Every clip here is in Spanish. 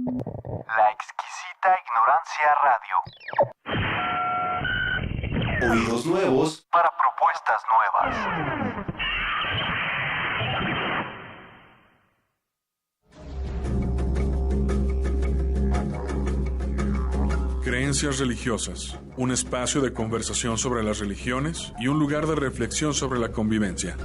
La exquisita ignorancia radio. Oídos nuevos Para propuestas nuevas. Creencias religiosas, un espacio de conversación sobre las religiones y un lugar de reflexión sobre la convivencia.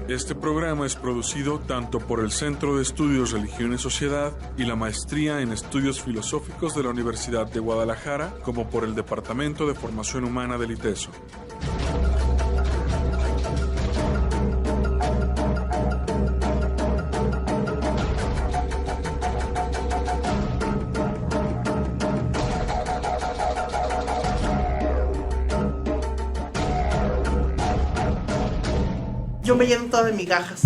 Este programa es producido tanto por el Centro de Estudios Religión y Sociedad y la Maestría en Estudios Filosóficos de la Universidad de Guadalajara, como por el Departamento de Formación Humana del ITESO. Yo me lleno todas de migajas.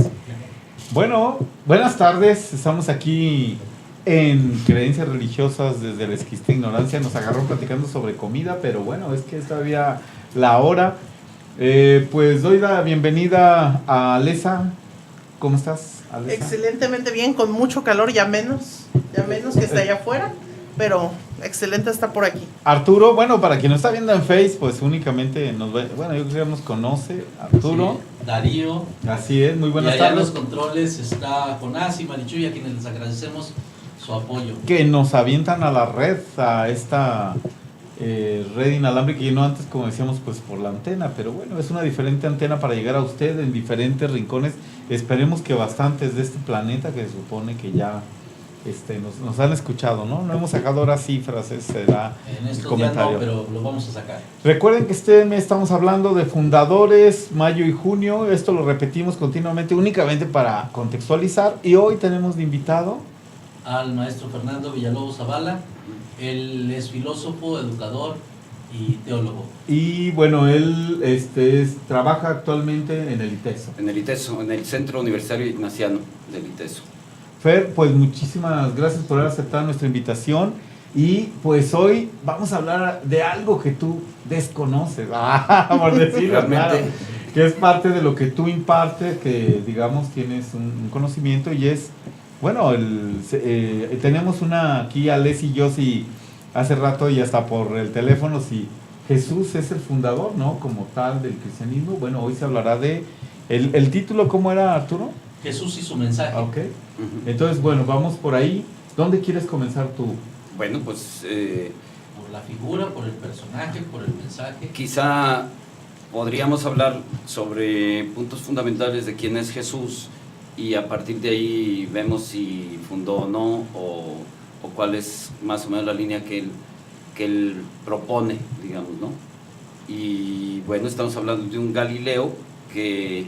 Bueno, buenas tardes. Estamos aquí en Creencias Religiosas desde la exquisita ignorancia. Nos agarró platicando sobre comida, pero bueno, es que es todavía la hora. Pues doy la bienvenida a Alesa. ¿Cómo estás, Alesa? Excelentemente bien, con mucho calor, ya menos que está allá afuera, pero excelente estar por aquí. Arturo, bueno, para quien nos está viendo en Face, pues únicamente nos ve, bueno, yo creo que nos conoce. Arturo. Sí, Darío. Así es, muy buenas y allá tardes. en los controles está Jonás y Marichuy, a quienes les agradecemos su apoyo. Que nos avientan a la red, a esta red inalámbrica, y no antes, como decíamos, pues por la antena, pero bueno, es una diferente antena para llegar a usted en diferentes rincones. Esperemos que bastantes de este planeta, que se supone que ya nos han escuchado, ¿no? No hemos sacado ahora cifras, ese será En el estos días comentario. no, pero lo vamos a sacar. Recuerden que este mes estamos hablando de fundadores, mayo y junio. Esto lo repetimos continuamente, únicamente para contextualizar. Y hoy tenemos de invitado Al maestro Fernando Villalobos Zavala. Él es filósofo, educador y teólogo. y bueno, él trabaja actualmente en el ITESO. En el ITESO, en el Centro Universitario Ignaciano del ITESO. Fer, pues muchísimas gracias por haber aceptado nuestra invitación. Y pues hoy vamos a hablar de algo que tú desconoces, por decirlo, Realmente. claro, que es parte de lo que tú impartes, que digamos tienes un conocimiento, y es, bueno, tenemos una aquí, Alex y yo, si hace rato y hasta por el teléfono, si Jesús es el fundador, ¿no? Como tal del cristianismo. Bueno, hoy se hablará de, el título, ¿cómo era, Arturo? Jesús y su mensaje. Ok. Entonces, bueno, vamos por ahí. ¿Dónde quieres comenzar tú? Bueno, pues Por la figura, por el personaje, por el mensaje. quizá podríamos hablar sobre puntos fundamentales de quién es Jesús, y a partir de ahí vemos si fundó o no, o cuál es más o menos la línea que él propone, digamos, ¿no? Y bueno, estamos hablando de un Galileo que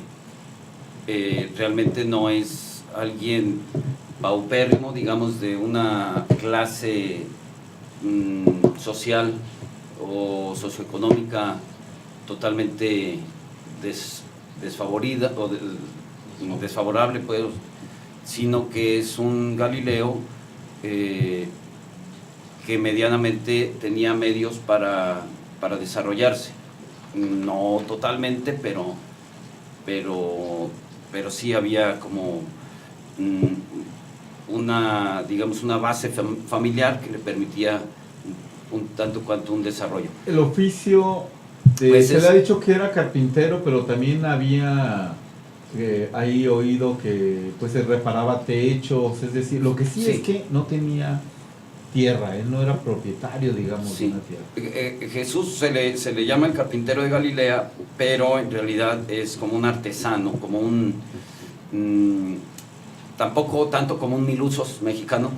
realmente no es alguien paupérrimo, digamos, de una clase social o socioeconómica totalmente desfavorida o desfavorable, pues, sino que es un Galileo que medianamente tenía medios para desarrollarse, no totalmente, pero sí había como una base familiar que le permitía un tanto cuanto un desarrollo. El oficio, Pues se le ha dicho que era carpintero, pero también había ahí oído que pues se reparaba techos, es decir, lo que sí es que no tenía tierra, él no era propietario, digamos, Sí. de una tierra. Jesús se le llama el carpintero de Galilea, pero en realidad es como un artesano, como tampoco tanto como un Milusos mexicano,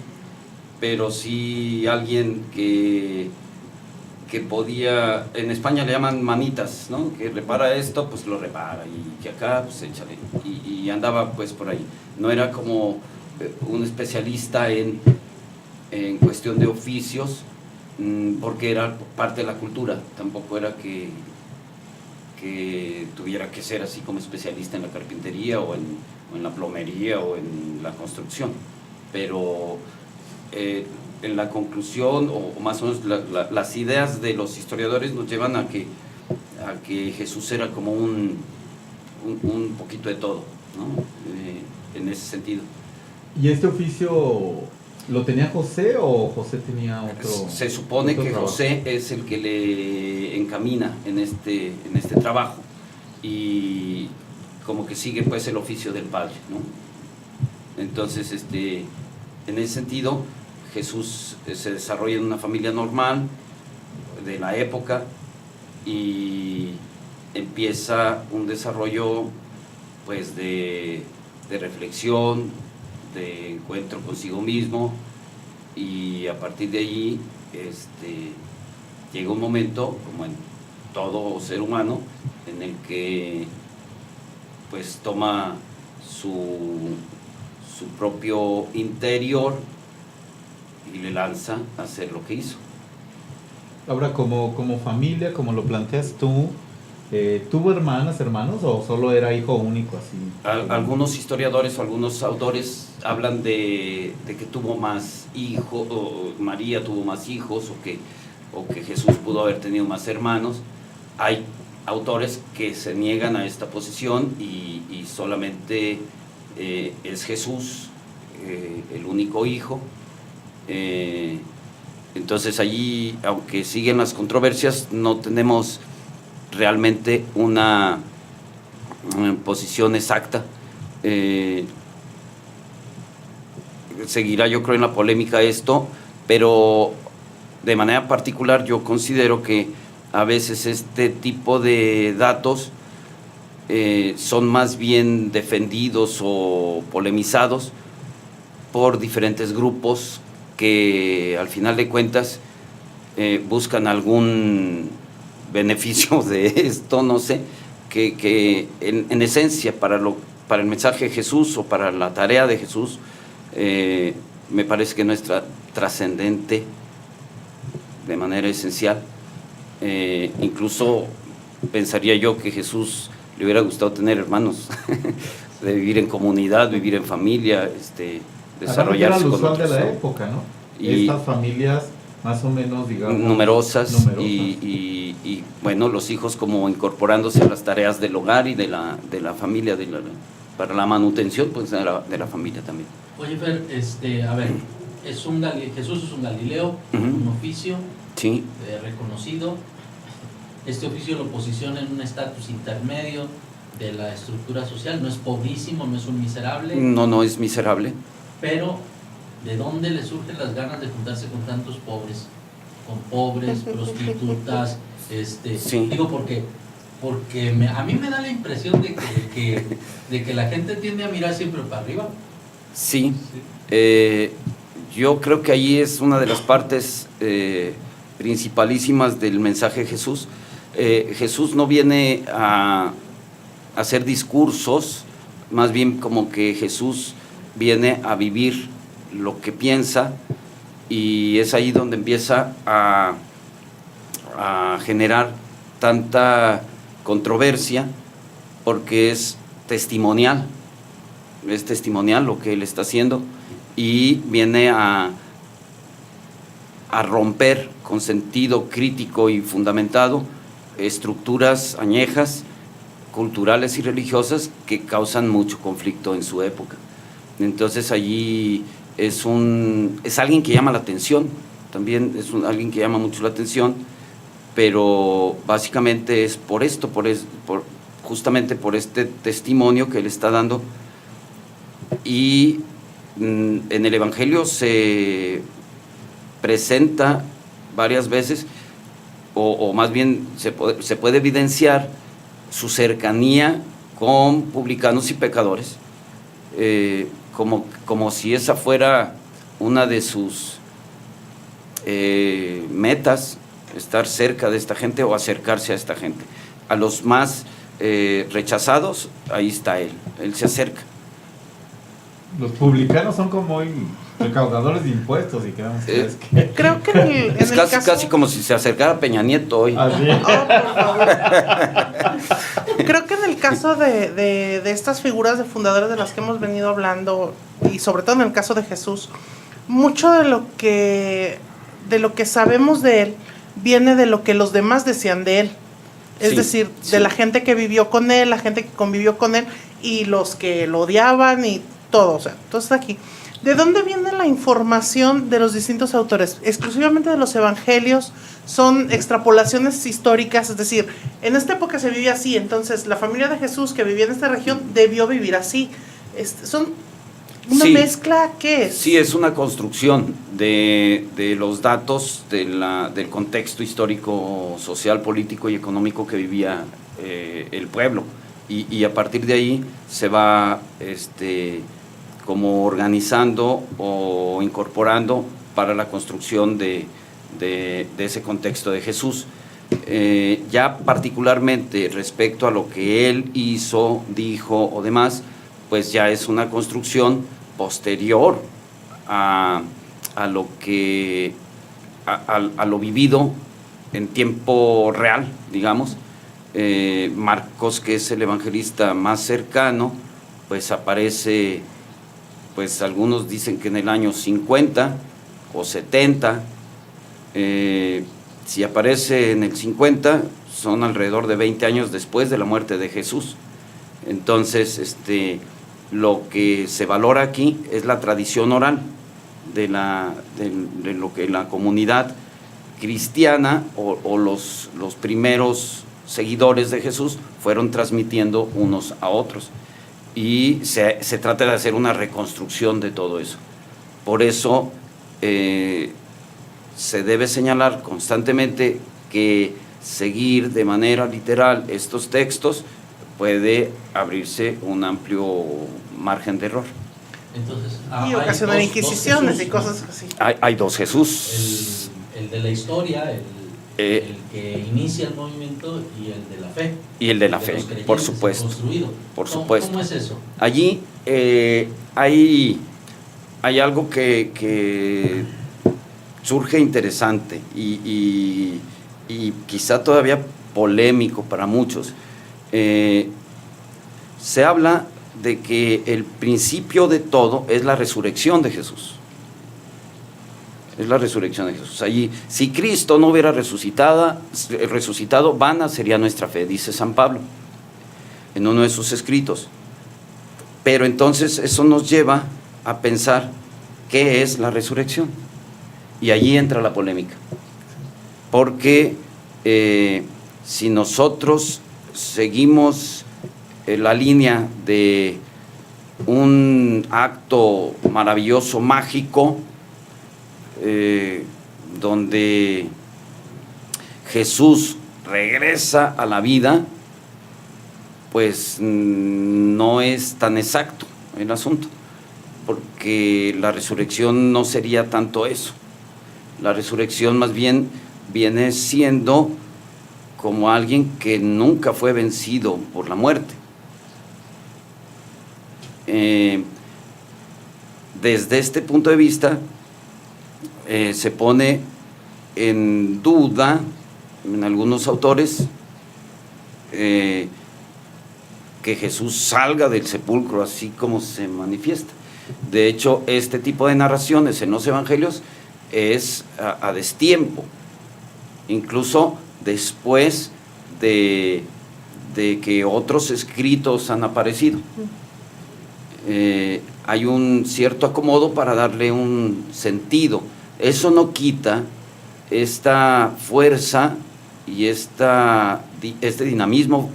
pero sí alguien que podía, en España le llaman manitas, ¿no? Que repara esto, pues lo repara, y que acá, pues échale, y andaba pues por ahí. No era como un especialista en cuestión de oficios, porque era parte de la cultura, tampoco era que tuviera que ser así como especialista en la carpintería o en la plomería o en la construcción, pero en la conclusión, o más o menos las ideas de los historiadores nos llevan a que Jesús era como un poquito de todo, ¿no? En ese sentido. ¿Y este oficio lo tenía José o José tenía otro? Se supone otro que trabajo? José es el que le encamina en este trabajo y como que sigue pues el oficio del padre, ¿no? Entonces, en ese sentido, Jesús se desarrolla en una familia normal de la época y empieza un desarrollo pues de reflexión, de encuentro consigo mismo, y a partir de ahí llega un momento, como en todo ser humano, en el que pues toma su propio interior y le lanza a hacer lo que hizo. Ahora, como familia, como lo planteas tú, ¿tuvo hermanos o solo era hijo único así? Algunos historiadores o algunos autores hablan de que tuvo más hijos, o María tuvo más hijos, o que Jesús pudo haber tenido más hermanos. Hay autores que se niegan a esta posición y solamente es Jesús el único hijo. Entonces allí, aunque siguen las controversias, no tenemos realmente una posición exacta. Seguirá, yo creo, en la polémica esto, pero de manera particular yo considero que a veces este tipo de datos son más bien defendidos o polemizados por diferentes grupos que al final de cuentas buscan algún beneficio de esto, no sé, que en esencia para el mensaje de Jesús o para la tarea de Jesús me parece que no es trascendente de manera esencial. Incluso pensaría yo que Jesús le hubiera gustado tener hermanos, de vivir en comunidad, vivir en familia, desarrollarse era lo con usual otros, de la ¿no? época, ¿no? Y estas familias más o menos, digamos, numerosas. Y bueno, los hijos como incorporándose a las tareas del hogar y de la familia, para la manutención pues de la familia también. Oye, Fer, a ver, Jesús es un Galileo, un oficio Sí. Reconocido. Este oficio lo posiciona en un estatus intermedio de la estructura social, no es pobrísimo, no es un miserable. No es miserable. Pero, ¿de dónde le surgen las ganas de juntarse con tantos pobres? Con pobres, prostitutas, Sí. Digo porque a mí me da la impresión de que la gente tiende a mirar siempre para arriba. Sí. Yo creo que ahí es una de las partes principalísimas del mensaje de Jesús. Jesús no viene a hacer discursos, más bien como que Jesús viene a vivir lo que piensa, y es ahí donde empieza a generar tanta controversia, porque es testimonial lo que él está haciendo, y viene a romper con sentido crítico y fundamentado estructuras añejas, culturales y religiosas que causan mucho conflicto en su época. Entonces allí es alguien que llama la atención, también es alguien que llama mucho la atención, pero básicamente es por esto, justamente por este testimonio que él está dando. Y en el Evangelio se presenta varias veces, o más bien se puede evidenciar su cercanía con publicanos y pecadores, como si esa fuera una de sus metas, estar cerca de esta gente o acercarse a esta gente. A los más rechazados, ahí está él se acerca. Los publicanos son como hoy recaudadores de impuestos y quedamos que Creo que en Es el casi, caso... casi como si se acercara Peña Nieto hoy. así. Oh, por favor. Creo que en el caso de estas figuras de fundadores de las que hemos venido hablando, y sobre todo en el caso de Jesús, mucho de lo que sabemos de él viene de lo que los demás decían de él. Es Sí, decir, sí. de la gente que vivió con él, la gente que convivió con él y los que lo odiaban y todo. O sea, entonces aquí, ¿de dónde viene la información de los distintos autores? ¿Exclusivamente de los evangelios? ¿Son extrapolaciones históricas? Es decir, en esta época se vivía así, entonces la familia de Jesús que vivía en esta región debió vivir así. ¿Son una Sí. mezcla? ¿Qué es? Sí, es una construcción de los datos del contexto histórico, social, político y económico que vivía el pueblo. Y a partir de ahí se va como organizando o incorporando para la construcción de ese contexto de Jesús. Ya particularmente respecto a lo que él hizo, dijo o demás, pues ya es una construcción posterior a lo vivido en tiempo real, digamos. Marcos, que es el evangelista más cercano, pues aparece, pues algunos dicen que en el año 50 o 70, si aparece en el 50, son alrededor de 20 años después de la muerte de Jesús. Entonces, lo que se valora aquí es la tradición oral de lo que la comunidad cristiana o los primeros seguidores de Jesús fueron transmitiendo unos a otros. Y se trata de hacer una reconstrucción de todo eso. Por eso se debe señalar constantemente que seguir de manera literal estos textos puede abrirse un amplio margen de error. Entonces, Y hay ocasionar dos inquisiciones Jesús, y cosas así. Hay dos Jesús. el de la historia, el que inicia el movimiento, y el de la fe. Y el de la los fe, creyentes, por supuesto. construido. Por supuesto. ¿Cómo es eso? Allí hay algo que surge interesante y quizá todavía polémico para muchos. Se habla de que el principio de todo es la resurrección de Jesús. Es la resurrección de Jesús. Allí, si Cristo no hubiera resucitado, vana sería nuestra fe, dice San Pablo en uno de sus escritos. Pero entonces eso nos lleva a pensar qué es la resurrección. Y allí entra la polémica. Porque si nosotros seguimos la línea de un acto maravilloso, mágico, donde Jesús regresa a la vida, pues no es tan exacto el asunto, porque la resurrección no sería tanto eso. La resurrección más bien viene siendo como alguien que nunca fue vencido por la muerte. Desde este punto de vista, se pone en duda en algunos autores que Jesús salga del sepulcro así como se manifiesta. De hecho, este tipo de narraciones en los evangelios es a destiempo, incluso después de que otros escritos han aparecido. Hay un cierto acomodo para darle un sentido. Eso no quita esta fuerza y este dinamismo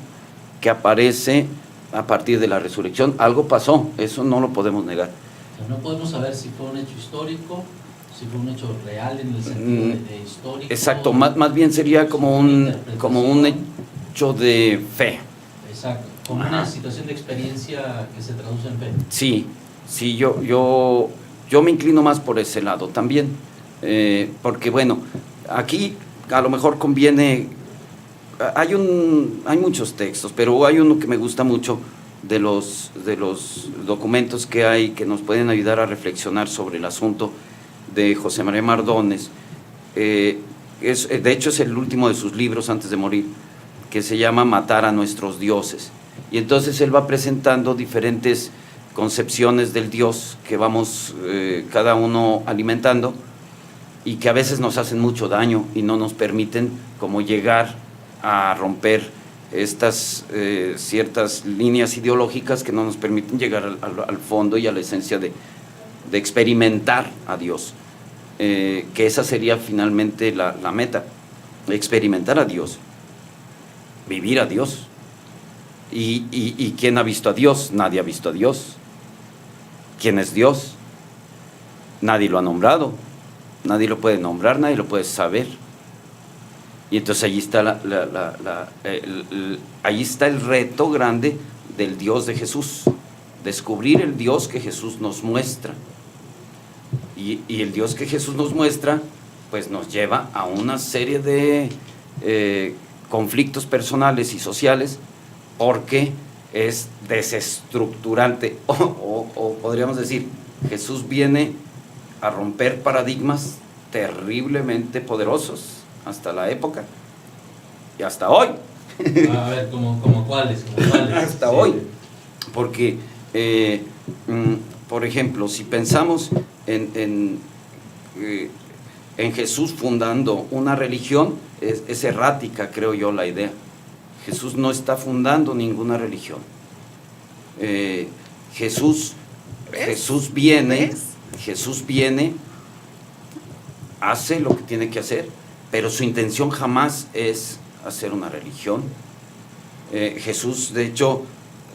que aparece a partir de la resurrección. Algo pasó, eso no lo podemos negar. O sea, no podemos saber si fue un hecho histórico, si fue un hecho real en el sentido de histórico. Exacto, más bien sería como un hecho de fe. Exacto, como una situación de experiencia que se traduce en fe. Sí, yo me inclino más por ese lado también, porque bueno, aquí a lo mejor conviene, hay muchos textos, pero hay uno que me gusta mucho de los documentos que hay que nos pueden ayudar a reflexionar sobre el asunto, de José María Mardones. De hecho es el último de sus libros antes de morir, que se llama Matar a nuestros dioses, y entonces él va presentando diferentes concepciones del Dios que vamos cada uno alimentando y que a veces nos hacen mucho daño y no nos permiten como llegar a romper estas ciertas líneas ideológicas que no nos permiten llegar al fondo y a la esencia de experimentar a Dios, que esa sería finalmente la meta, experimentar a Dios, vivir a Dios. ¿Y quién ha visto a Dios? Nadie ha visto a Dios. ¿Quién es Dios? Nadie lo ha nombrado, nadie lo puede nombrar, nadie lo puede saber. Y entonces allí está allí está el reto grande del Dios de Jesús, descubrir el Dios que Jesús nos muestra. Y el Dios que Jesús nos muestra, pues nos lleva a una serie de conflictos personales y sociales, porque es desestructurante, o podríamos decir, Jesús viene a romper paradigmas terriblemente poderosos hasta la época y hasta hoy. A ver, ¿como cuáles? Hasta hoy, porque por ejemplo, si pensamos en Jesús fundando una religión, es errática, creo yo, la idea. Jesús no está fundando ninguna religión. Jesús viene, hace lo que tiene que hacer, pero su intención jamás es hacer una religión. Jesús, de hecho,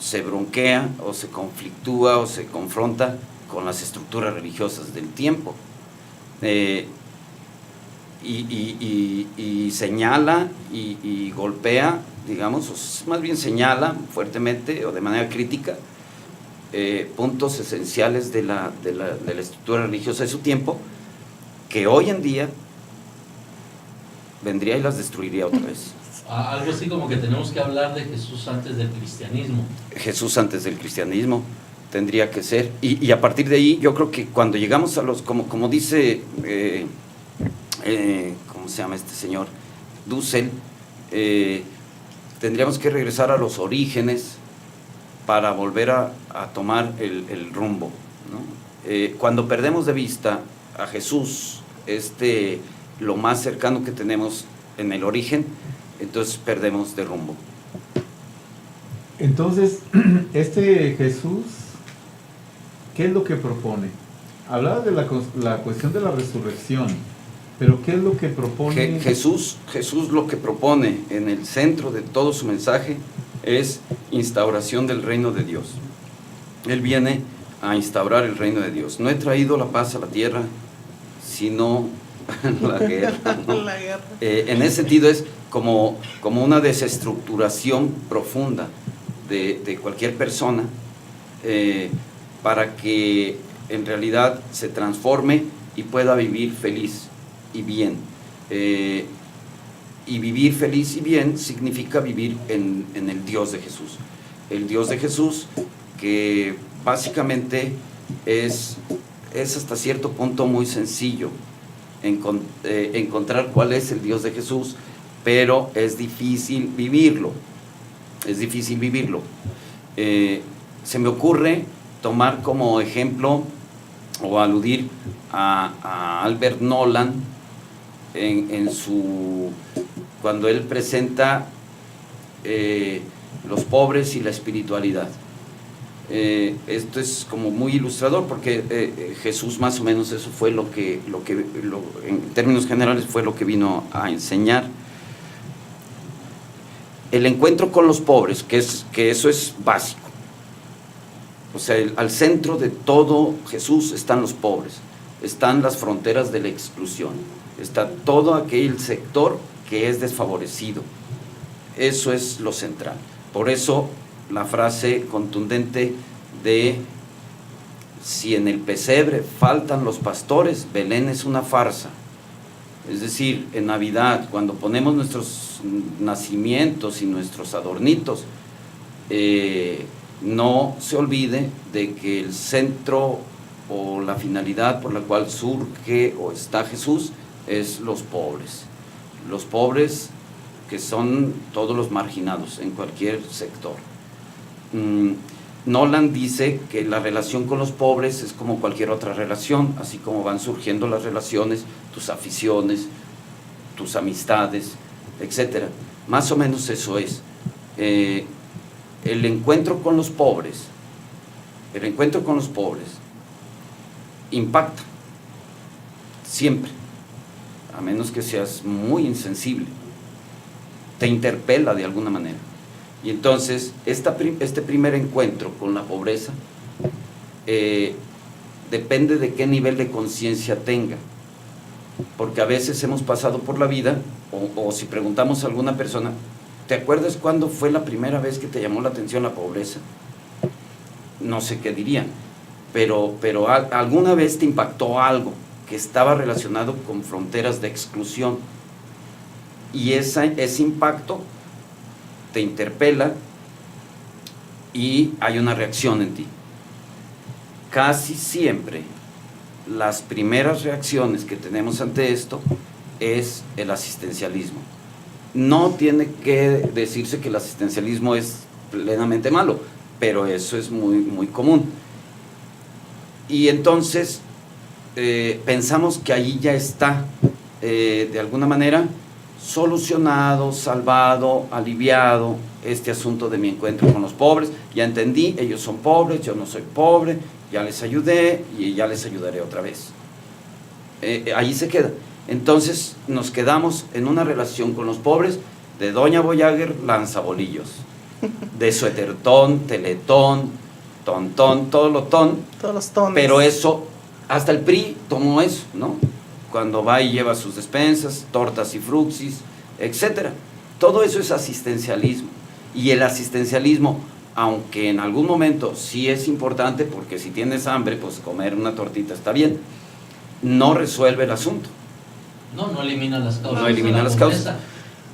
se bronquea o se conflictúa o se confronta con las estructuras religiosas del tiempo, y señala y golpea, digamos, o más bien señala fuertemente o de manera crítica puntos esenciales de la estructura religiosa de su tiempo, que hoy en día vendría y las destruiría otra vez. Algo así como que tenemos que hablar de Jesús antes del cristianismo. Jesús antes del cristianismo tendría que ser, y a partir de ahí yo creo que cuando llegamos a los, como dice, ¿cómo se llama este señor? Dussel, tendríamos que regresar a los orígenes para volver a tomar el rumbo, ¿no? Cuando perdemos de vista a Jesús, lo más cercano que tenemos en el origen, entonces perdemos de rumbo. Entonces, Jesús, ¿qué es lo que propone? Hablaba de la cuestión de la resurrección, pero ¿qué es lo que propone? Jesús lo que propone en el centro de todo su mensaje es instauración del reino de Dios. Él viene a instaurar el reino de Dios. No he traído la paz a la tierra, sino la guerra, ¿no? La guerra. En ese sentido es como una desestructuración profunda de cualquier persona, para que en realidad se transforme y pueda vivir feliz y bien. Y vivir feliz y bien significa vivir en el Dios de Jesús. El Dios de Jesús, que básicamente es hasta cierto punto muy sencillo encontrar cuál es el Dios de Jesús, pero es difícil vivirlo. Se me ocurre tomar como ejemplo o aludir a Albert Nolan cuando él presenta los pobres y la espiritualidad. Esto es como muy ilustrador, porque Jesús más o menos eso fue lo que en términos generales fue lo que vino a enseñar. El encuentro con los pobres, que eso es básico. O sea, al centro de todo Jesús están los pobres, están las fronteras de la exclusión, está todo aquel sector que es desfavorecido. Eso es lo central. Por eso la frase contundente de: si en el pesebre faltan los pastores, Belén es una farsa. Es decir, en Navidad, cuando ponemos nuestros nacimientos y nuestros adornitos, no se olvide de que el centro o la finalidad por la cual surge o está Jesús es los pobres. Los pobres, que son todos los marginados en cualquier sector. Nolan dice que la relación con los pobres es como cualquier otra relación, así como van surgiendo las relaciones, tus aficiones, tus amistades, etc. Más o menos eso es. El encuentro con los pobres, impacta, siempre, a menos que seas muy insensible, te interpela de alguna manera. Y entonces, este primer encuentro con la pobreza depende de qué nivel de conciencia tenga, porque a veces hemos pasado por la vida, o si preguntamos a alguna persona, ¿te acuerdas cuándo fue la primera vez que te llamó la atención la pobreza? No sé qué dirían, pero alguna vez te impactó algo que estaba relacionado con fronteras de exclusión, y ese impacto te interpela y hay una reacción en ti. Casi siempre las primeras reacciones que tenemos ante esto es el asistencialismo. No tiene que decirse que el asistencialismo es plenamente malo, pero eso es muy, muy común. Y entonces pensamos que ahí ya está, de alguna manera, solucionado, salvado, aliviado este asunto de mi encuentro con los pobres. Ya entendí, ellos son pobres, yo no soy pobre, ya les ayudé y ya les ayudaré otra vez. Ahí se queda. Entonces nos quedamos en una relación con los pobres de Doña Voyager lanzabolillos, de suétertón, teletón, tontón, todo lo ton, Todos los tonos. pero eso, hasta el PRI tomó eso, ¿no? Cuando va y lleva sus despensas, tortas y fruxis, etcétera. Todo eso es asistencialismo. Y el asistencialismo, aunque en algún momento sí es importante, porque si tienes hambre, pues comer una tortita está bien, no resuelve el asunto. No elimina las causas. No elimina de la las pobreza. causas.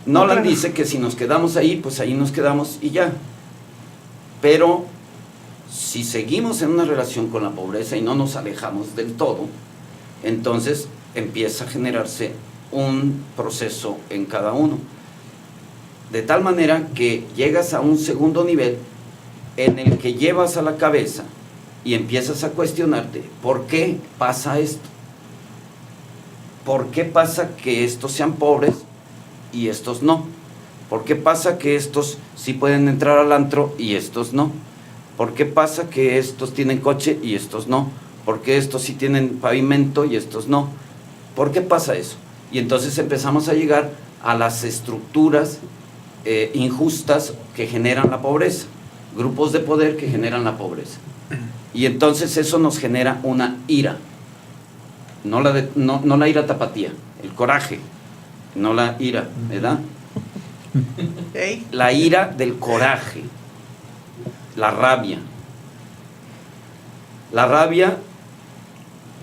Nolan dice que si nos quedamos ahí, pues ahí nos quedamos y ya. Pero si seguimos en una relación con la pobreza y no nos alejamos del todo, entonces empieza a generarse un proceso en cada uno. De tal manera que llegas a un segundo nivel en el que llevas a la cabeza y empiezas a cuestionarte, ¿por qué pasa esto? ¿Por qué pasa que estos sean pobres y estos no? ¿Por qué pasa que estos sí pueden entrar al antro y estos no? ¿Por qué pasa que estos tienen coche y estos no? ¿Por qué estos sí tienen pavimento y estos no? ¿Por qué pasa eso? Y entonces empezamos a llegar a las estructuras injustas que generan la pobreza, grupos de poder que generan la pobreza. Y entonces eso nos genera una ira, no la ira tapatía, el coraje, no la ira, ¿verdad? ¿Okay? La ira del coraje, la rabia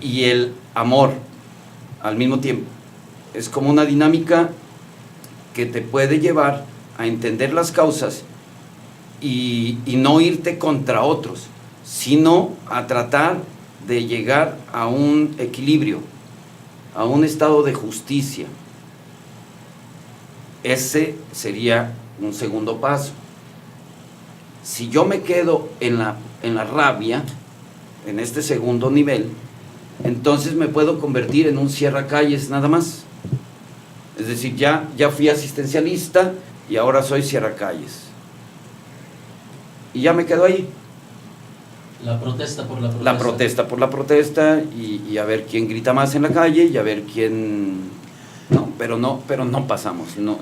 y el amor al mismo tiempo. Es como una dinámica que te puede llevar a entender las causas y no irte contra otros, sino a tratar de llegar a un equilibrio, a un estado de justicia. Ese sería un segundo paso. Si yo me quedo en la rabia, en este segundo nivel, entonces me puedo convertir en un cierracalles nada más. Es decir, ya fui asistencialista y ahora soy cierracalles. Y ya me quedo ahí. La protesta por la protesta. La protesta por la protesta y a ver quién grita más en la calle y a ver quién... pero no pasamos, no.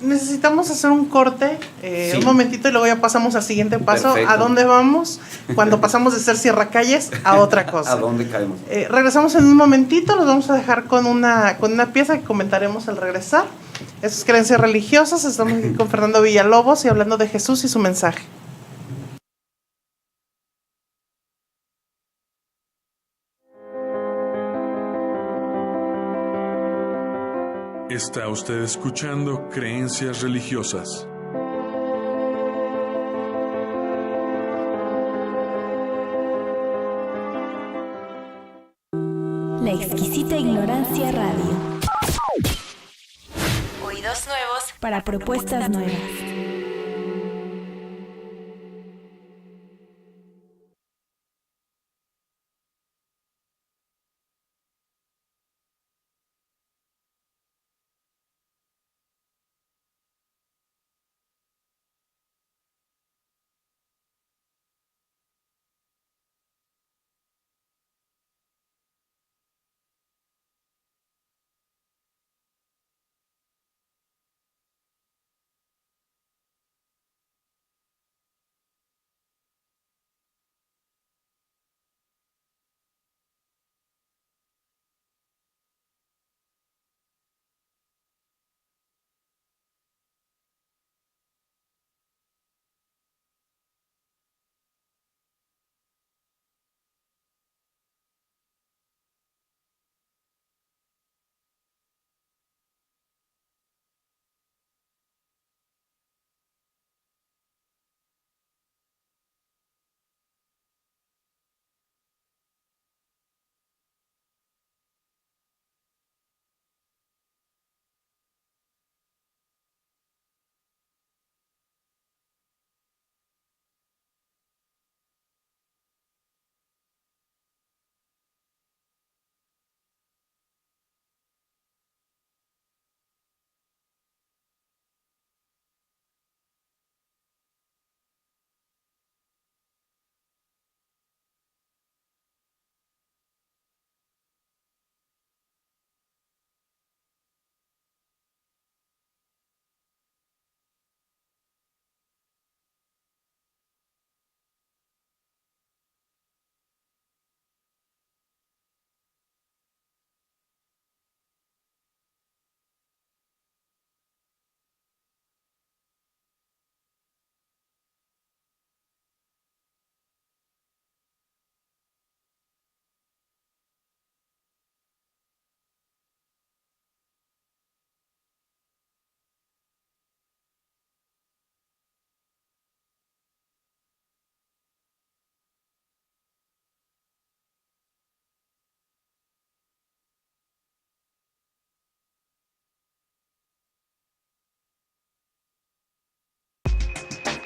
Necesitamos hacer un corte, Sí. un momentito, y luego ya pasamos al siguiente paso. Perfecto. ¿A dónde vamos? Cuando pasamos de ser cierracalles a otra cosa. ¿A dónde caemos? Regresamos en un momentito, los vamos a dejar con una pieza que comentaremos al regresar. Esas creencias religiosas. Estamos aquí con Fernando Villalobos y hablando de Jesús y su mensaje. Está usted escuchando Creencias Religiosas. La exquisita ignorancia radio. Oídos nuevos para propuestas nuevas.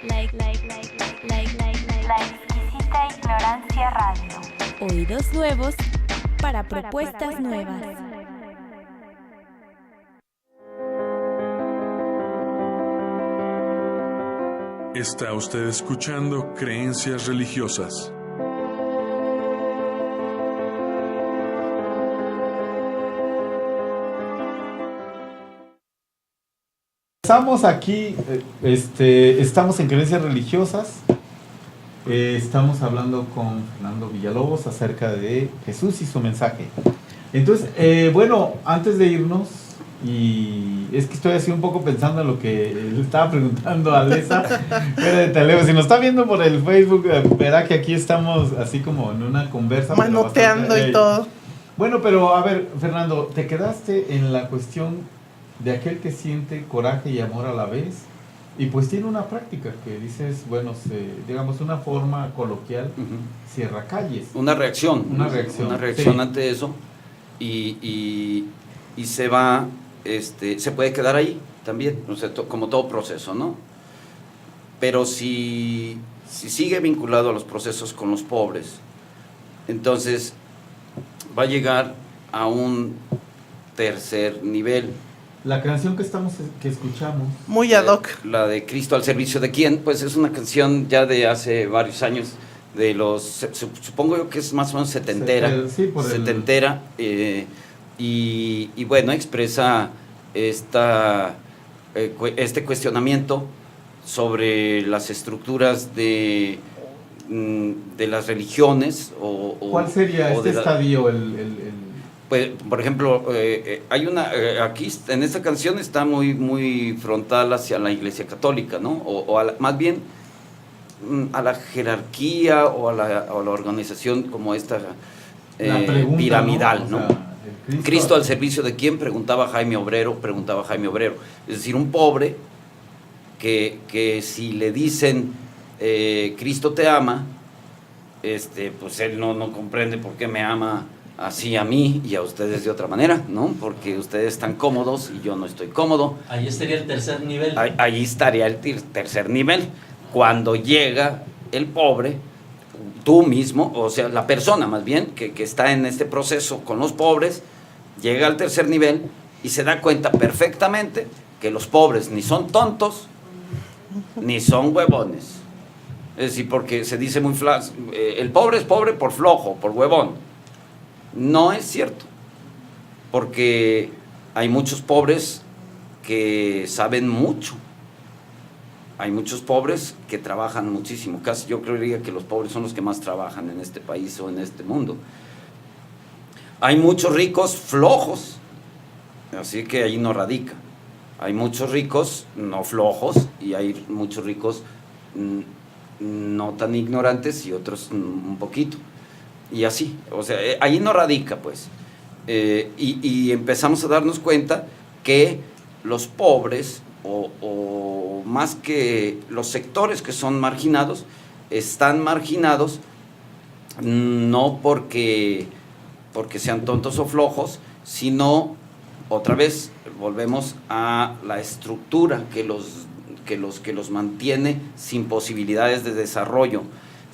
La exquisita ignorancia radio. Oídos nuevos para propuestas nuevas. Está usted escuchando Creencias Religiosas. Estamos aquí, estamos en Creencias Religiosas. Estamos hablando con Fernando Villalobos acerca de Jesús y su mensaje. Entonces, bueno, antes de irnos, y es que estoy así un poco pensando en lo que le estaba preguntando a Alessa, si nos está viendo por el Facebook, verá que aquí estamos así como en una conversa. Manoteando y todo. Bueno, pero a ver, Fernando, te quedaste en la cuestión de aquel que siente coraje y amor a la vez, y pues tiene una práctica que dices, bueno, digamos una forma coloquial, cierra calles. Una reacción sí, ante eso, y se va, se puede quedar ahí también, o sea, como todo proceso, ¿no? Pero si sigue vinculado a los procesos con los pobres, entonces va a llegar a un tercer nivel. La canción que escuchamos, muy ad hoc, la de Cristo al servicio de quién, pues es una canción ya de hace varios años, de los, supongo yo que es más o menos setentera, y bueno, expresa este cuestionamiento sobre las estructuras de las religiones. ¿Cuál sería estadio Pues, por ejemplo, hay aquí en esta canción está muy frontal hacia la Iglesia Católica, ¿no? Más bien a la jerarquía o a la organización como esta pregunta, piramidal, ¿no? O sea, Cristo al servicio de quién, preguntaba Jaime Obrero. Es decir, un pobre que si le dicen Cristo te ama, pues él no comprende por qué me ama así a mí y a ustedes de otra manera, ¿no? Porque ustedes están cómodos y yo no estoy cómodo. Ahí estaría el tercer nivel. Ahí estaría el tercer nivel. Cuando llega el pobre, tú mismo, o sea, la persona más bien, que está en este proceso con los pobres, llega al tercer nivel y se da cuenta perfectamente que los pobres ni son tontos, ni son huevones. Es decir, porque se dice muy fácil, el pobre es pobre por flojo, por huevón. No es cierto, porque hay muchos pobres que saben mucho, hay muchos pobres que trabajan muchísimo, casi yo creería que los pobres son los que más trabajan en este país o en este mundo. Hay muchos ricos flojos, así que ahí no radica. Hay muchos ricos no flojos y hay muchos ricos no tan ignorantes y otros un poquito. Y así, o sea, ahí no radica, pues. Y empezamos a darnos cuenta que los pobres, o más que los sectores que son marginados, están marginados no porque sean tontos o flojos, sino, otra vez, volvemos a la estructura que los mantiene sin posibilidades de desarrollo.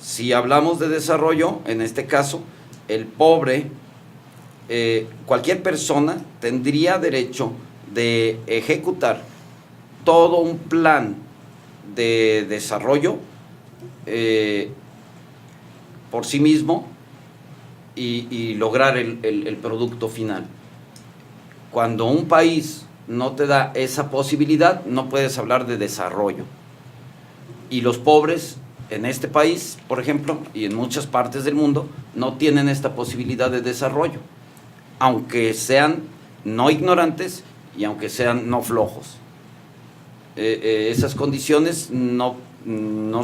Si hablamos de desarrollo, en este caso, el pobre, cualquier persona tendría derecho de ejecutar todo un plan de desarrollo por sí mismo y lograr el producto final. Cuando un país no te da esa posibilidad, no puedes hablar de desarrollo. Y los pobres en este país, por ejemplo, y en muchas partes del mundo, no tienen esta posibilidad de desarrollo, aunque sean no ignorantes y aunque sean no flojos. Esas condiciones no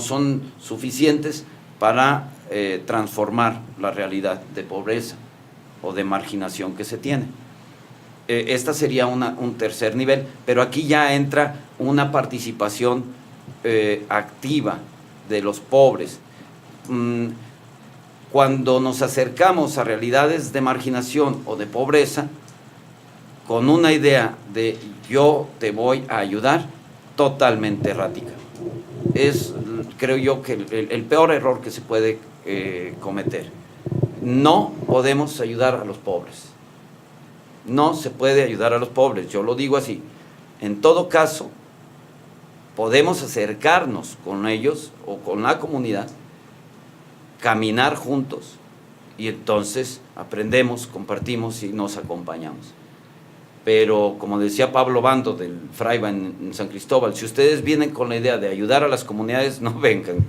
son suficientes para transformar la realidad de pobreza o de marginación que se tiene. Esta sería un tercer nivel, pero aquí ya entra una participación activa de los pobres. Cuando nos acercamos a realidades de marginación o de pobreza, con una idea de yo te voy a ayudar, totalmente errática. es, creo yo, que el peor error que se puede cometer. No podemos ayudar a los pobres. No se puede ayudar a los pobres, yo lo digo así. En todo caso, podemos acercarnos con ellos o con la comunidad, caminar juntos y entonces aprendemos, compartimos y nos acompañamos. Pero como decía Pablo Bando del Fraiba en San Cristóbal, si ustedes vienen con la idea de ayudar a las comunidades, no vengan,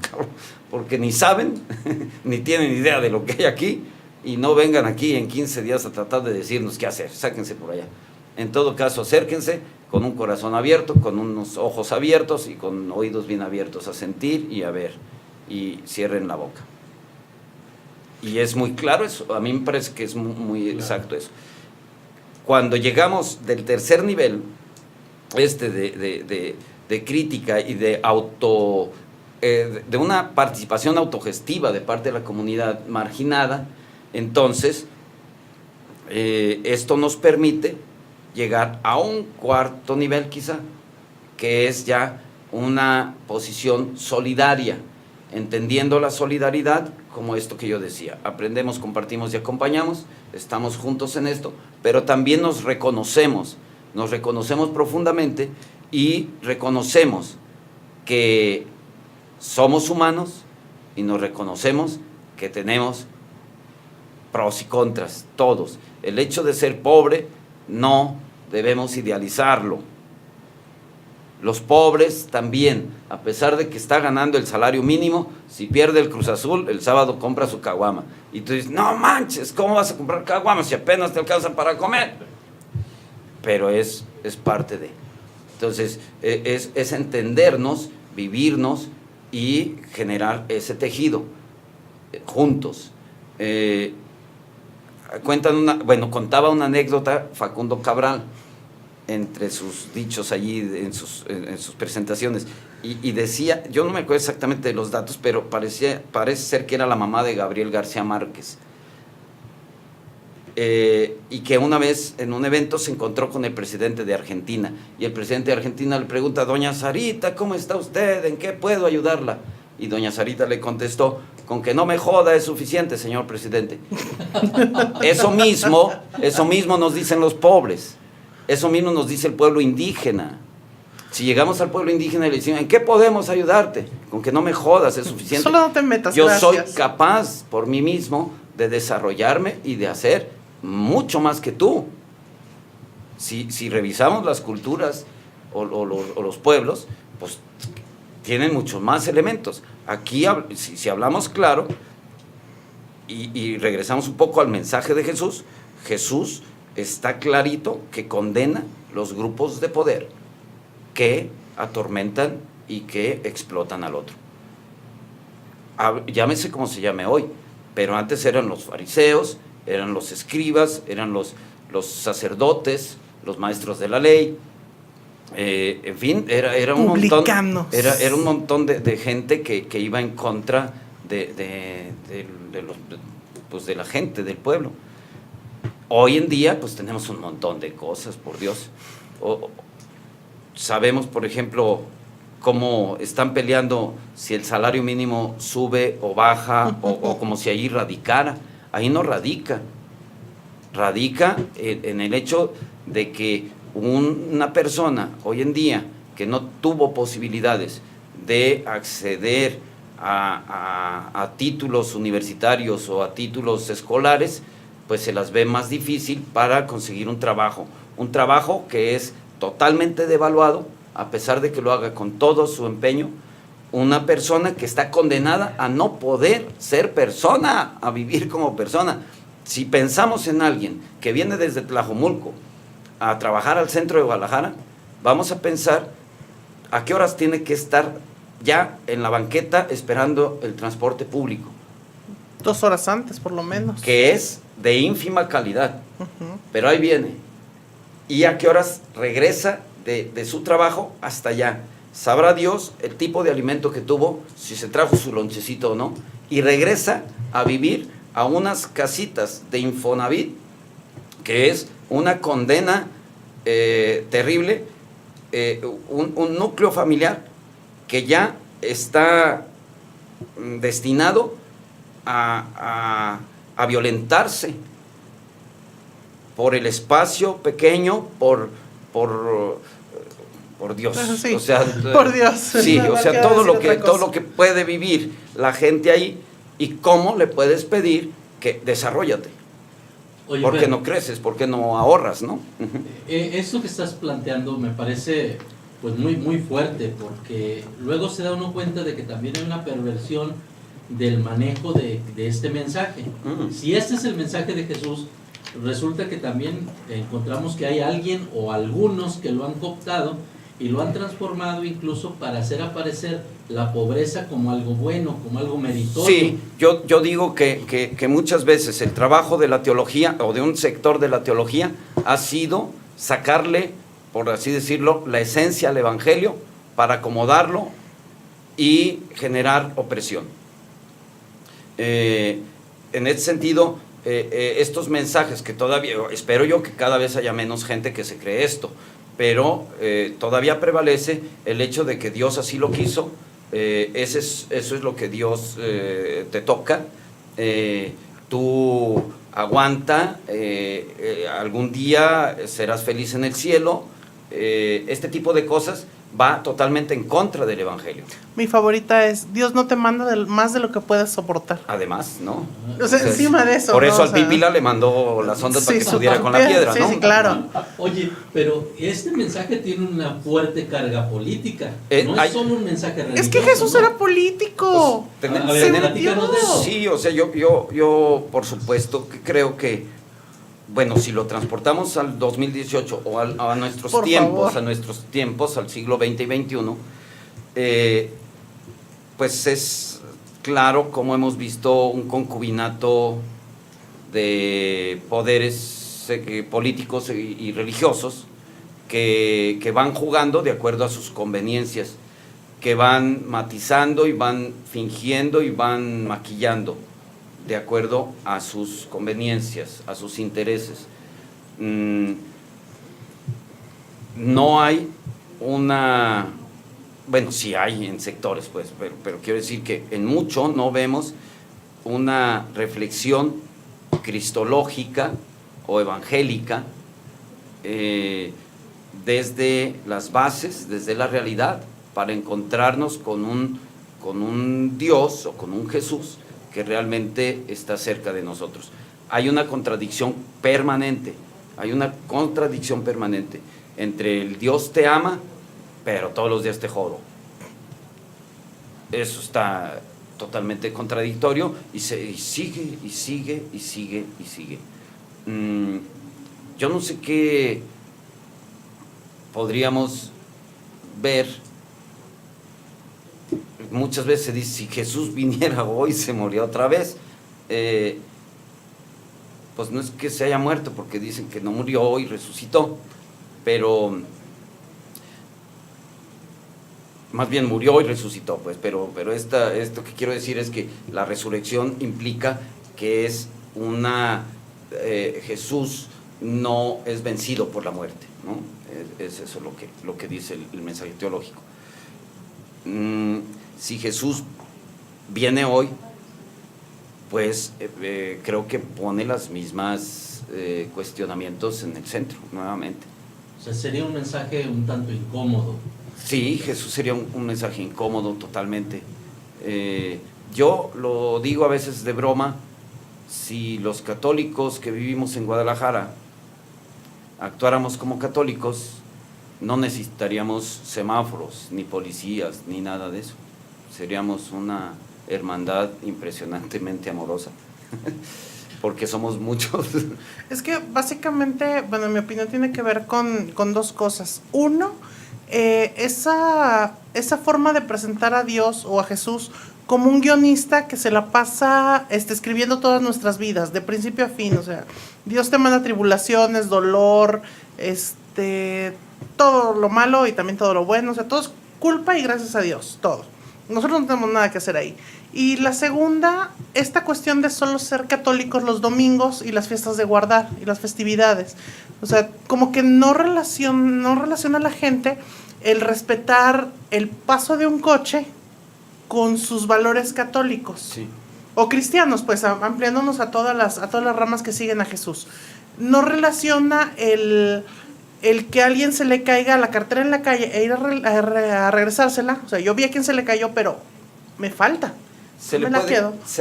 porque ni saben, ni tienen idea de lo que hay aquí, y no vengan aquí en 15 días a tratar de decirnos qué hacer, sáquense por allá. En todo caso, acérquense con un corazón abierto, con unos ojos abiertos y con oídos bien abiertos a sentir y a ver, y cierren la boca. Y es muy claro eso, a mí me parece que es muy exacto eso. Cuando llegamos del tercer nivel, de crítica y de de una participación autogestiva de parte de la comunidad marginada, entonces esto nos permite llegar a un cuarto nivel quizá, que es ya una posición solidaria, entendiendo la solidaridad como esto que yo decía, aprendemos, compartimos y acompañamos, estamos juntos en esto, pero también nos reconocemos profundamente y reconocemos que somos humanos y nos reconocemos que tenemos pros y contras, todos. El hecho de ser pobre no debemos idealizarlo. Los pobres también, a pesar de que está ganando el salario mínimo, si pierde el Cruz Azul, el sábado compra su caguama. Y tú dices, no manches, ¿cómo vas a comprar caguamas si apenas te alcanzan para comer? Pero es parte de. Entonces, es entendernos, vivirnos y generar ese tejido juntos. Contaba una anécdota Facundo Cabral, entre sus dichos allí, en sus presentaciones, y decía, yo no me acuerdo exactamente de los datos, pero parece ser que era la mamá de Gabriel García Márquez, y que una vez en un evento se encontró con el presidente de Argentina, y el presidente de Argentina le pregunta, doña Sarita, ¿cómo está usted? ¿En qué puedo ayudarla? Y doña Sarita le contestó, con que no me joda es suficiente, señor presidente. Eso mismo nos dicen los pobres. Eso mismo nos dice el pueblo indígena. Si llegamos al pueblo indígena y le decimos, ¿en qué podemos ayudarte? Con que no me jodas, es suficiente. Solo no te metas, Yo gracias. soy capaz por mí mismo de desarrollarme y de hacer mucho más que tú. Si revisamos las culturas o los pueblos, pues tienen muchos más elementos. Aquí, si hablamos claro y regresamos un poco al mensaje de Jesús, Jesús está clarito que condena los grupos de poder que atormentan y que explotan al otro. Llámese como se llame hoy, pero antes eran los fariseos, eran los escribas, eran los sacerdotes, los maestros de la ley, en fin, era un montón de gente que iba en contra de la gente, del pueblo. Hoy en día, pues tenemos un montón de cosas, por Dios. Sabemos, por ejemplo, cómo están peleando si el salario mínimo sube o baja, o como si allí radicara. Ahí no radica. Radica en el hecho de que una persona hoy en día que no tuvo posibilidades de acceder a títulos universitarios o a títulos escolares, pues se las ve más difícil para conseguir un trabajo que es totalmente devaluado, a pesar de que lo haga con todo su empeño, una persona que está condenada a no poder ser persona, a vivir como persona. Si pensamos en alguien que viene desde Tlajomulco a trabajar al centro de Guadalajara, vamos a pensar a qué horas tiene que estar ya en la banqueta esperando el transporte público. 2 horas antes, por lo menos. Que es de ínfima calidad, pero ahí viene. ¿Y a qué horas regresa de su trabajo hasta allá? Sabrá Dios el tipo de alimento que tuvo, si se trajo su lonchecito o no, y regresa a vivir a unas casitas de Infonavit, que es una condena terrible, un núcleo familiar que ya está destinado a violentarse por el espacio pequeño, por Dios, Sí, o sea, por Dios. sí, No o sea, queda todo decir otra lo cosa. que puede vivir la gente ahí, y cómo le puedes pedir que desarróllate. Oye, ¿Por qué pero, no creces? ¿Por qué no ahorras, no? esto que estás planteando me parece pues muy, muy fuerte, porque luego se da uno cuenta de que también hay una perversión del manejo de este mensaje. Si este es el mensaje de Jesús, resulta que también encontramos que hay alguien o algunos que lo han cooptado y lo han transformado incluso para hacer aparecer la pobreza como algo bueno, como algo meritorio. Sí, yo digo que muchas veces el trabajo de la teología, o de un sector de la teología, ha sido sacarle, por así decirlo, la esencia al evangelio para acomodarlo y generar opresión. En ese sentido, estos mensajes que todavía, espero yo que cada vez haya menos gente que se cree esto, pero todavía prevalece el hecho de que Dios así lo quiso. Eso es lo que Dios te toca. Tú aguanta, algún día serás feliz en el cielo. Este tipo de cosas va totalmente en contra del evangelio. Mi favorita es: Dios no te manda más de lo que puedes soportar. Además, ¿no? O sea, encima de eso. Por ¿no? eso O al sea, Pípila le mandó las ondas para que su estudiara con la papel, piedra, sí, ¿no? sí, claro. Oye, pero este mensaje tiene una fuerte carga política. No hay- es solo un mensaje religioso. Es que Jesús ¿no? era político. Pues, A ver, Se platícanos de metió. eso. Sí, o sea, yo por supuesto que creo que, bueno, si lo transportamos al 2018 o a nuestros Por tiempos, favor. al siglo XX y XXI, pues es claro cómo hemos visto un concubinato de poderes políticos y religiosos que van jugando de acuerdo a sus conveniencias, que van matizando y van fingiendo y van maquillando de acuerdo a sus conveniencias, a sus intereses. No hay una, bueno, sí hay en sectores, pues, pero quiero decir que en mucho no vemos una reflexión cristológica o evangélica desde las bases, desde la realidad, para encontrarnos con un Dios o con un Jesús que realmente está cerca de nosotros. Hay una contradicción permanente entre el Dios te ama, pero todos los días te jodo. Eso está totalmente contradictorio y sigue. Yo no sé qué podríamos ver. Muchas veces se dice: si Jesús viniera hoy, se moría otra vez. Pues no es que se haya muerto, porque dicen que no murió y resucitó, pero más bien murió y resucitó, pues, pero esto que quiero decir es que la resurrección implica que es Jesús no es vencido por la muerte, ¿no? Es eso lo que dice el mensaje teológico. Si Jesús viene hoy, pues creo que pone las mismas cuestionamientos en el centro, nuevamente. O sea, sería un mensaje un tanto incómodo. Sí, Jesús sería un mensaje incómodo totalmente. Yo lo digo a veces de broma: si los católicos que vivimos en Guadalajara actuáramos como católicos, no necesitaríamos semáforos, ni policías, ni nada de eso. Seríamos una hermandad impresionantemente amorosa, porque somos muchos. Es que básicamente, bueno, en mi opinión tiene que ver con dos cosas. Uno, esa forma de presentar a Dios o a Jesús como un guionista que se la pasa escribiendo todas nuestras vidas, de principio a fin. O sea, Dios te manda tribulaciones, dolor, todo lo malo y también todo lo bueno. O sea, todo es culpa y gracias a Dios, todo. Nosotros no tenemos nada que hacer ahí. Y la segunda, esta cuestión de solo ser católicos los domingos y las fiestas de guardar y las festividades. O sea, como que no relaciona a la gente el respetar el paso de un coche con sus valores católicos. Sí. O cristianos, pues ampliándonos a todas las ramas que siguen a Jesús. No relaciona el que a alguien se le caiga la cartera en la calle e ir a regresársela. O sea, yo vi a quien se le cayó, pero me falta. Se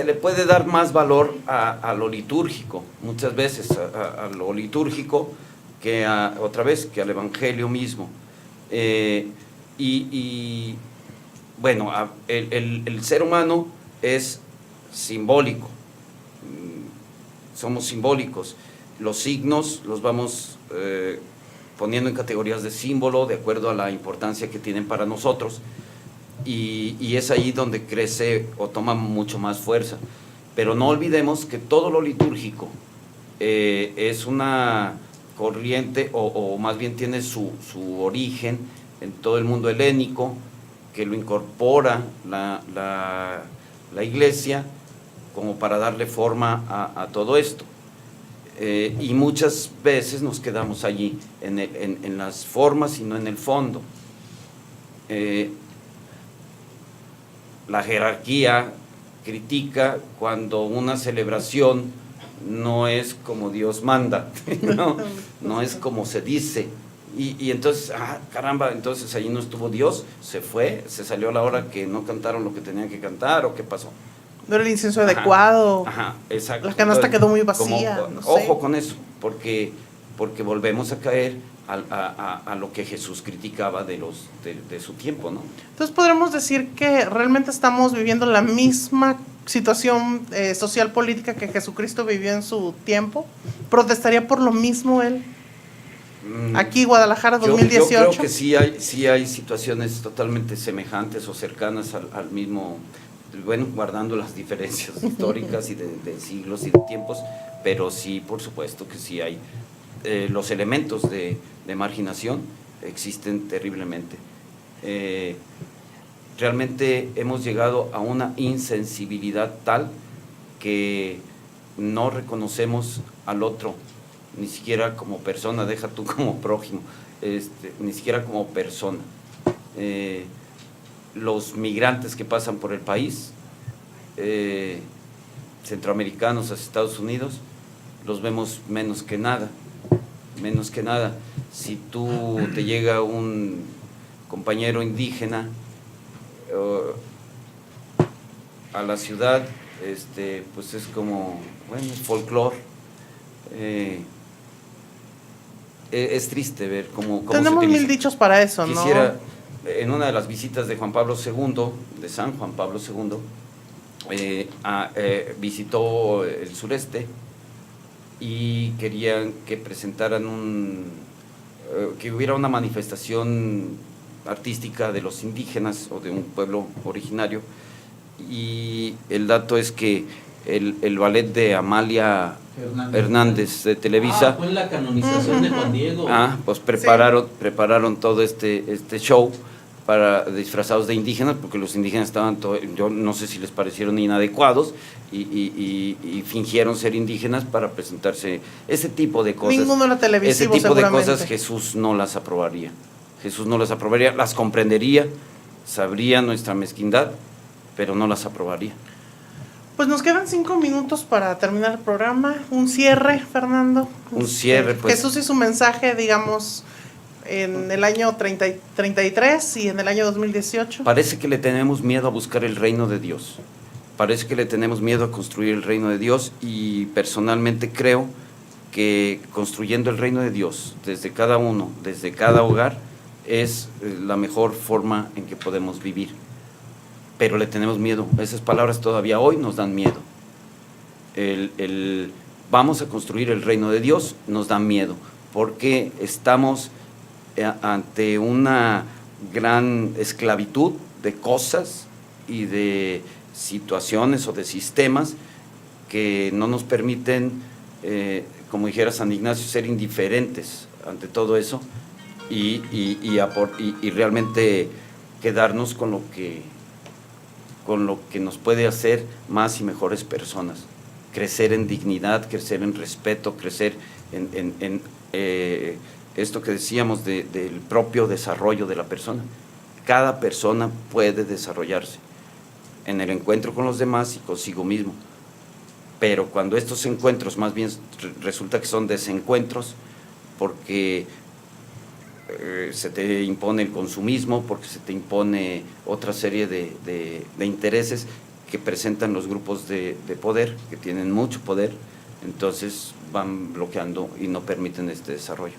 le puede dar más valor a lo litúrgico, muchas veces, a lo litúrgico, que otra vez, que al Evangelio mismo. Bueno, el ser humano es simbólico, somos simbólicos. Los signos los vamos poniendo en categorías de símbolo de acuerdo a la importancia que tienen para nosotros. Y es ahí donde crece o toma mucho más fuerza. Pero no olvidemos que todo lo litúrgico es una corriente, o más bien tiene su origen en todo el mundo helénico, que lo incorpora la Iglesia como para darle forma a todo esto. Y muchas veces nos quedamos allí, en las formas y no en el fondo. La jerarquía critica cuando una celebración no es como Dios manda, no es como se dice. Y entonces, caramba, entonces allí no estuvo Dios, se fue, se salió a la hora que no cantaron lo que tenían que cantar, ¿o qué pasó? No era el incienso adecuado. Exacto. La canasta quedó muy vacía. Ojo con eso, porque volvemos a caer a lo que Jesús criticaba de su tiempo, ¿no? Entonces podremos decir que realmente estamos viviendo la misma situación social política que Jesucristo vivió en su tiempo. ¿Protestaría por lo mismo él? Aquí, Guadalajara, 2018. Yo creo que sí hay situaciones totalmente semejantes o cercanas al mismo, bueno, guardando las diferencias históricas y de siglos y de tiempos, pero sí, por supuesto que sí hay. Los elementos de marginación existen terriblemente. Realmente hemos llegado a una insensibilidad tal que no reconocemos al otro, ni siquiera como persona, deja tú como prójimo, ni siquiera como persona. Los migrantes que pasan por el país, centroamericanos hacia Estados Unidos, los vemos menos que nada. Si tú te llega un compañero indígena a la ciudad, pues es como, bueno, folclore. Es triste ver cómo tenemos mil dichos para eso, ¿no? Quisiera, en una de las visitas de Juan Pablo II, de San Juan Pablo II, visitó el sureste y querían que presentaran que hubiera una manifestación artística de los indígenas o de un pueblo originario, y el dato es que el ballet de Amalia Hernández de Televisa, fue en la canonización de Juan Diego. Pues prepararon todo este show para disfrazados de indígenas, porque los indígenas estaban, yo no sé si les parecieron inadecuados, y fingieron ser indígenas para presentarse. Ese tipo de cosas, ninguno era televisivo, ese tipo de cosas Jesús no las aprobaría. Las comprendería, sabría nuestra mezquindad, pero no las aprobaría. Pues nos quedan 5 minutos para terminar el programa. Un cierre, Fernando. Un cierre, pues. Jesús y su mensaje, digamos, en el año 33 y en el año 2018. Parece que le tenemos miedo a buscar el reino de Dios. Parece que le tenemos miedo a construir el reino de Dios, y personalmente creo que construyendo el reino de Dios desde cada uno, desde cada hogar, es la mejor forma en que podemos vivir. Pero le tenemos miedo. Esas palabras todavía hoy nos dan miedo. Vamos a construir el reino de Dios, nos da miedo, porque estamos ante una gran esclavitud de cosas y de situaciones o de sistemas que no nos permiten, como dijera San Ignacio, ser indiferentes ante todo eso y realmente quedarnos con lo que nos puede hacer más y mejores personas, crecer en dignidad, crecer en respeto, crecer en esto que decíamos del propio desarrollo de la persona. Cada persona puede desarrollarse, en el encuentro con los demás y consigo mismo. Pero cuando estos encuentros más bien resulta que son desencuentros, porque se te impone el consumismo, porque se te impone otra serie de intereses que presentan los grupos de poder, que tienen mucho poder, entonces van bloqueando y no permiten este desarrollo.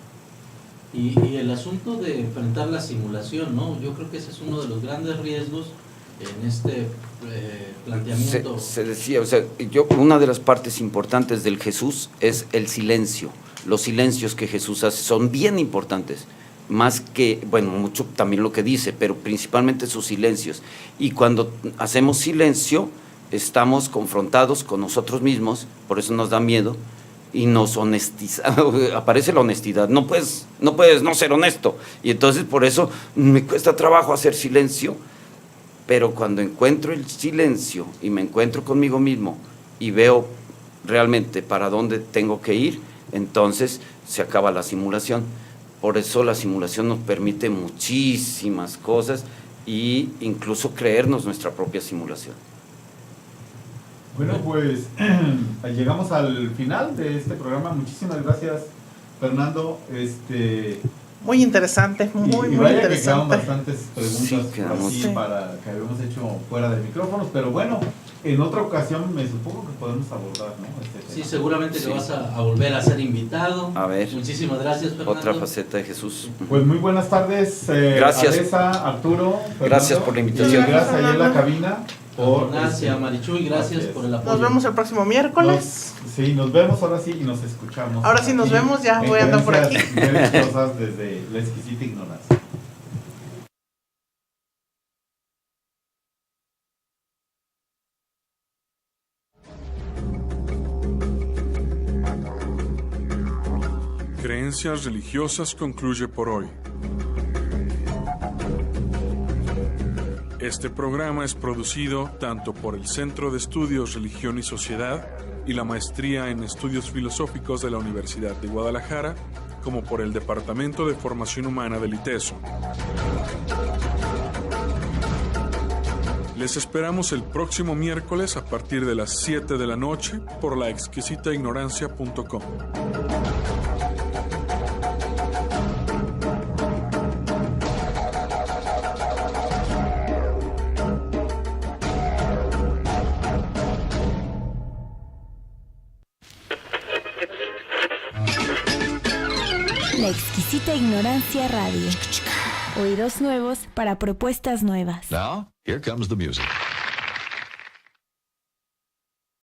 Y el asunto de enfrentar la simulación, ¿no? Yo creo que ese es uno de los grandes riesgos en este planteamiento. Se decía, o sea, una de las partes importantes del Jesús es el silencio. Los silencios que Jesús hace son bien importantes, más que, bueno, mucho también lo que dice, pero principalmente sus silencios. Y cuando hacemos silencio, estamos confrontados con nosotros mismos, por eso nos da miedo, y nos aparece la honestidad. No puedes no ser honesto. Y entonces por eso me cuesta trabajo hacer silencio, pero cuando encuentro el silencio y me encuentro conmigo mismo y veo realmente para dónde tengo que ir, entonces se acaba la simulación. Por eso la simulación nos permite muchísimas cosas e incluso creernos nuestra propia simulación. Bueno, pues llegamos al final de este programa. Muchísimas gracias, Fernando. Muy interesante, muy vaya interesante. Que quedaron bastantes preguntas Sí. para que habíamos hecho fuera de micrófonos, pero bueno, en otra ocasión me supongo que podemos abordar, ¿no? Sí, seguramente que vas a volver a ser invitado. A ver. Muchísimas gracias, Fernando. Otra faceta de Jesús. Pues muy buenas tardes, Gracias. Alesa, Arturo, Fernando. Gracias por la invitación. Y gracias ahí en la cabina. Gracias, Marichuy, gracias por el apoyo. Nos vemos el próximo miércoles. Nos vemos ahora sí y nos escuchamos. Ahora sí nos vemos, ya voy a andar por aquí. Cosas desde la exquisita ignorancia. Creencias religiosas concluye por hoy. Este programa es producido tanto por el Centro de Estudios Religión y Sociedad y la Maestría en Estudios Filosóficos de la Universidad de Guadalajara, como por el Departamento de Formación Humana del ITESO. Les esperamos el próximo miércoles a partir de las 7 de la noche por laexquisitaignorancia.com. La Exquisita Ignorancia Radio. Oídos nuevos para propuestas nuevas. Now, here comes the music.